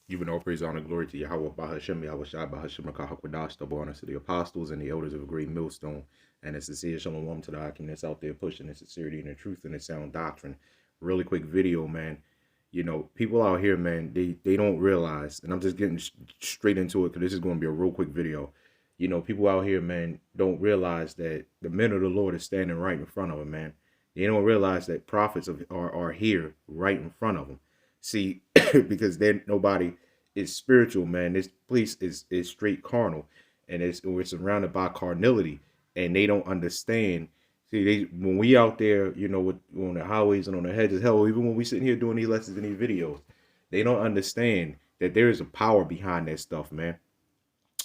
Giving all praise, honor, glory to Yahawah, BAHASHAM, YAHAWASHI, BAHASHAM, HaKahakwadash, double honor to the apostles and the elders of a great millstone, and a sincere shalom to the Akim that's out there pushing the sincerity and the truth and the sound doctrine. Really quick video, man. You know, people out here, man, they don't realize, and I'm just getting straight into it because this is going to be a real quick video. You know, people out here, man, don't realize that the men of the Lord is standing right in front of them, man. They don't realize that prophets are here right in front of them. See, because then nobody is spiritual, man. This place is straight carnal, and we're surrounded by carnality, and they don't understand. See, when we out there, you know, on the highways and on the hedges, hell, even when we sitting here doing these lessons and these videos, they don't understand that there is a power behind that stuff, man.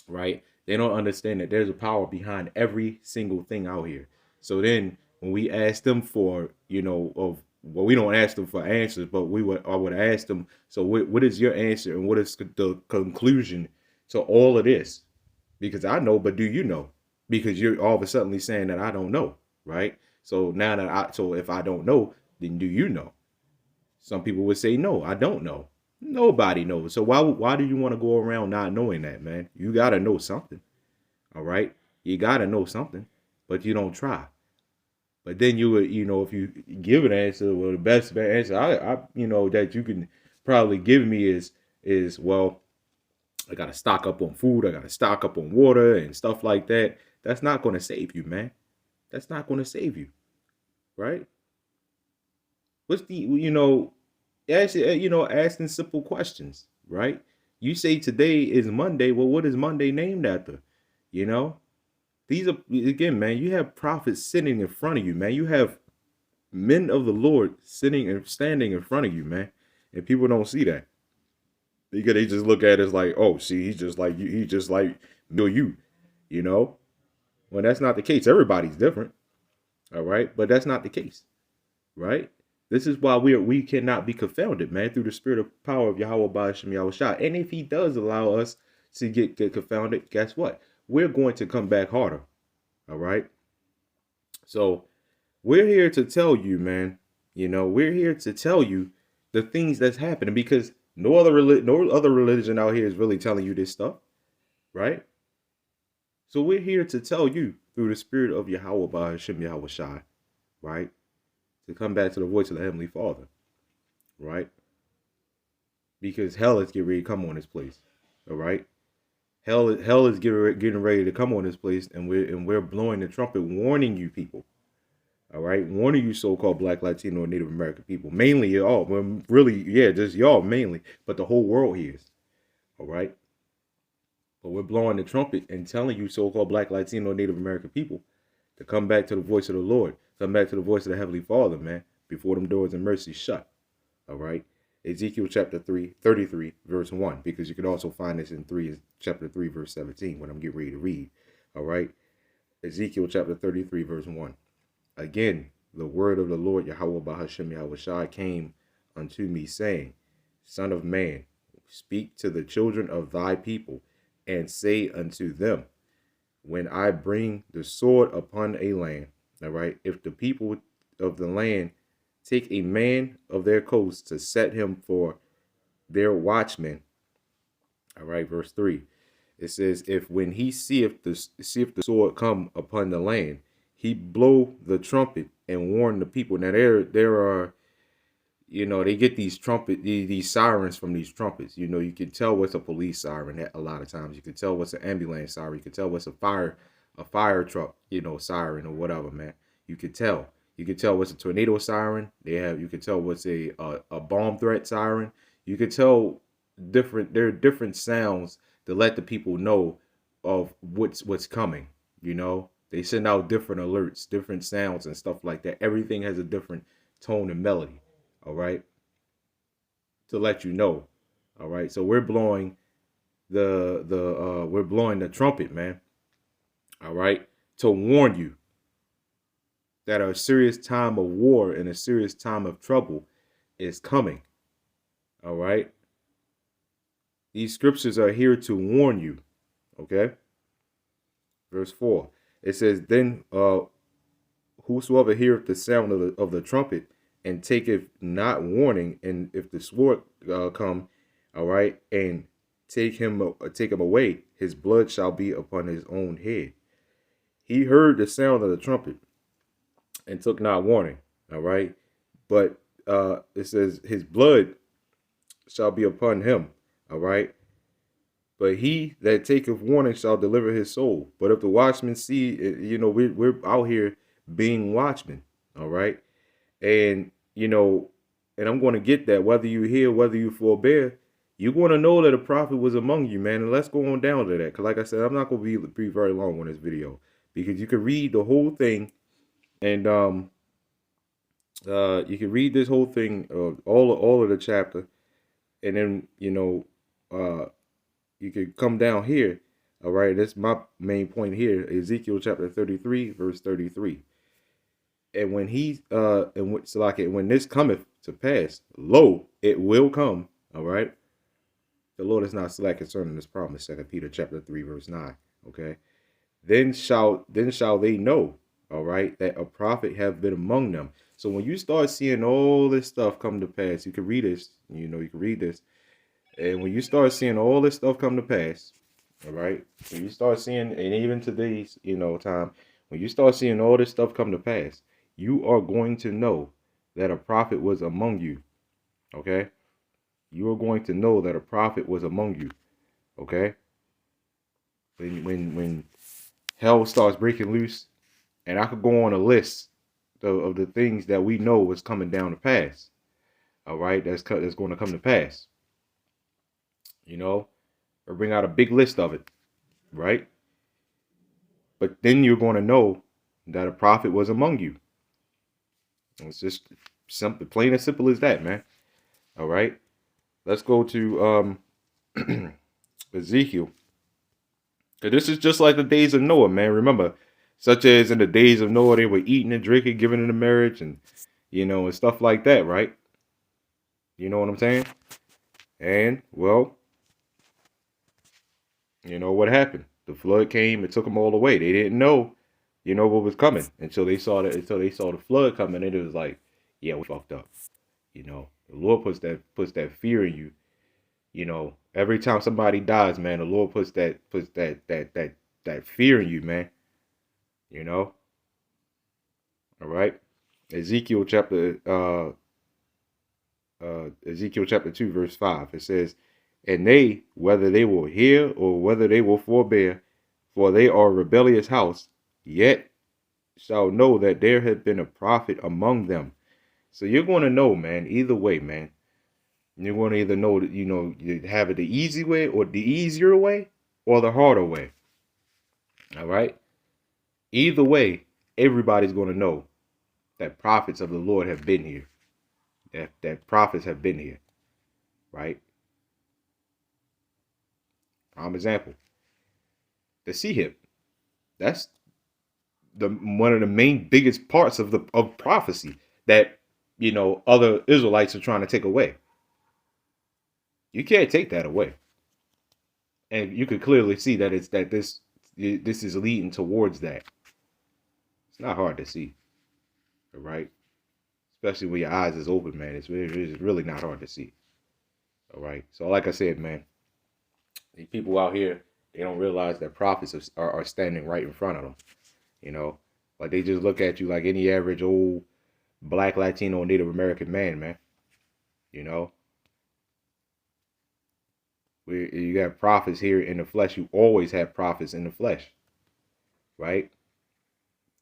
Right? They don't understand that there's a power behind every single thing out here. So then when we ask them for, you know, well, we don't ask them for answers, but I would ask them, so what is your answer and what is the conclusion to all of this? Because I know, but do you know? Because you're all of a sudden saying that I don't know, right? So now so if I don't know, then do you know? Some people would say, no, I don't know. Nobody knows. So why do you want to go around not knowing that, man? You got to know something. All right? You got to know something, but you don't try. But then you would, you know, if you give an answer, well, the best answer you know, that you can probably give me is well, I got to stock up on food. I got to stock up on water and stuff like that. That's not going to save you, man. That's not going to save you. Right? What's the, you know, asking simple questions, right? You say today is Monday. Well, what is Monday named after? You know, these are, again, man, you have prophets sitting in front of you, man. You have men of the Lord sitting and standing in front of you, man. And people don't see that. They just look at it as like, oh, see, he's just like you, he's just like you know? Well, that's not the case. Everybody's different. All right. But that's not the case. Right? This is why we cannot be confounded, man, through the spirit of power of Yahawah BAHASHAM YAHAWASHI. And if he does allow us to get confounded, guess what? We're going to come back harder. All right? So we're here to tell you, man, you know, we're here to tell you the things that's happening because no other religion out here is really telling you this stuff, right? So we're here to tell you through the spirit of Yahawah BAHASHAM YAHAWASHI, right? To come back to the voice of the Heavenly Father, right? Because hell is getting ready to come on this place, all right? Hell is getting ready to come on this place, and we're blowing the trumpet, warning you people, all right? Warning you so-called Black, Latino, and Native American people, mainly y'all. Well, really, yeah, just y'all mainly, but the whole world hears, all right? But we're blowing the trumpet and telling you so-called Black, Latino, Native American people to come back to the voice of the Lord. Come back to the voice of the Heavenly Father, man, before them doors of mercy shut. All right? Ezekiel chapter 33, verse 1, because you could also find this in chapter 3, verse 17, when I'm getting ready to read. All right? Ezekiel chapter 33, verse 1. Again, the word of the Lord, Yahawah BAHASHAM YAHAWASHI, came unto me, saying, Son of man, speak to the children of thy people, and say unto them, when I bring the sword upon a land, all right, if the people of the land take a man of their coast to set him for their watchman, all right, verse 3, it says, if when he seeth the sword come upon the land, he blow the trumpet and warn the people. Now there are, you know, they get these these sirens from these trumpets. You know, you can tell what's a police siren a lot of times. You can tell what's an ambulance siren. You can tell what's a fire truck, you know, siren or whatever, man. You can tell. You can tell what's a tornado siren. You can tell what's a bomb threat siren. You can tell there are different sounds to let the people know of what's coming, you know. They send out different alerts, different sounds and stuff like that. Everything has a different tone and melody. All right, to let you know. All right, so we're blowing the trumpet, man. All right, to warn you that a serious time of war and a serious time of trouble is coming. All right, these scriptures are here to warn you. Okay, verse 4. It says, then whosoever heareth the sound of the trumpet and taketh not warning, and if the sword come all right, and take him away, his blood shall be upon his own head. He heard the sound of the trumpet and took not warning, all right, but it says his blood shall be upon him, all right. But he that taketh warning shall deliver his soul. But if the watchman see, we're out here being watchmen, all right? And, and I'm going to get that, whether you hear, whether you forbear, you're going to know that a prophet was among you, man. And let's go on down to that. Because like I said, I'm not going to be very long on this video. Because you can read the whole thing. And you can read this whole thing, all of the chapter. And then, you could come down here. All right, that's my main point here. Ezekiel chapter 33, verse 33. And when when this cometh to pass, lo, it will come. All right. The Lord is not slack concerning this promise. 2 Peter chapter 3, verse 9. Okay. Then shall they know, all right, that a prophet have been among them. So when you start seeing all this stuff come to pass, you can read this, you can read this. And when you start seeing all this stuff come to pass, all right, when you start seeing, and even today's, time, when you start seeing all this stuff come to pass, you are going to know that a prophet was among you, okay? You are going to know that a prophet was among you, okay? When hell starts breaking loose, and I could go on a list of the things that we know is coming down to pass, all right, that's going to come to pass. Or bring out a big list of it, right? But then you're going to know that a prophet was among you. It's just simple, plain and simple as that, man. All right. Let's go to Ezekiel. This is just like the days of Noah, man. Remember, such as in the days of Noah, they were eating and drinking, giving in marriage, and and stuff like that, right? You know what I'm saying? And well, what happened? The flood came and took them all away. They didn't know, what was coming until they saw the flood coming, and it was like, yeah, we fucked up. The Lord puts that fear in you. Every time somebody dies, man, the Lord puts that fear in you, man. All right. Ezekiel chapter 2, verse 5. It says, and they, whether they will hear or whether they will forbear, for they are a rebellious house, yet shall know that there hath been a prophet among them. So you're going to know, man, either way, man. You're going to either know that, you have it the easy way or the easier way or the harder way. All right. Either way, everybody's going to know that prophets of the Lord have been here. That prophets have been here. Right. Prime example. The sea hip. That's one of the main biggest parts of prophecy that other Israelites are trying to take away. You can't take that away, and you could clearly see that this is leading towards that. It's not hard to see, all right? Especially when your eyes is open, man. It's really not hard to see, all right? So like I said, man, these people out here, they don't realize that prophets are standing right in front of them. Like they just look at you like any average old Black, Latino, Native American man, man. You got prophets here in the flesh. You always have prophets in the flesh, right?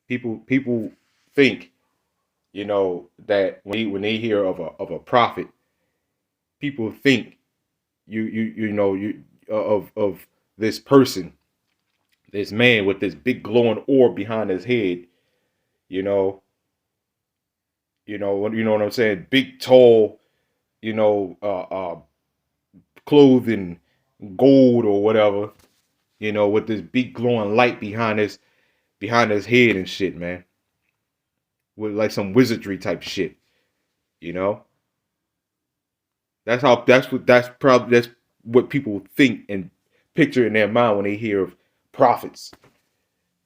People think, that when they hear of a prophet, people think of this person, this man with this big glowing orb behind his head, you know what I'm saying? Big, tall, clothed in gold or whatever, with this big glowing light behind his head and shit, man. With like some wizardry type shit, That's what people think and picture in their mind when they hear of prophets.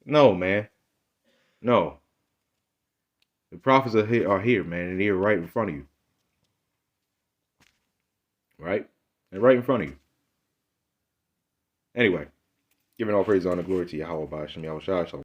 No, man. No. The prophets are here, man, and they're right in front of you. Right? and right in front of you. Anyway, giving all praise, honor, glory to Yahawah, BAHASHAM, YAHAWASHI.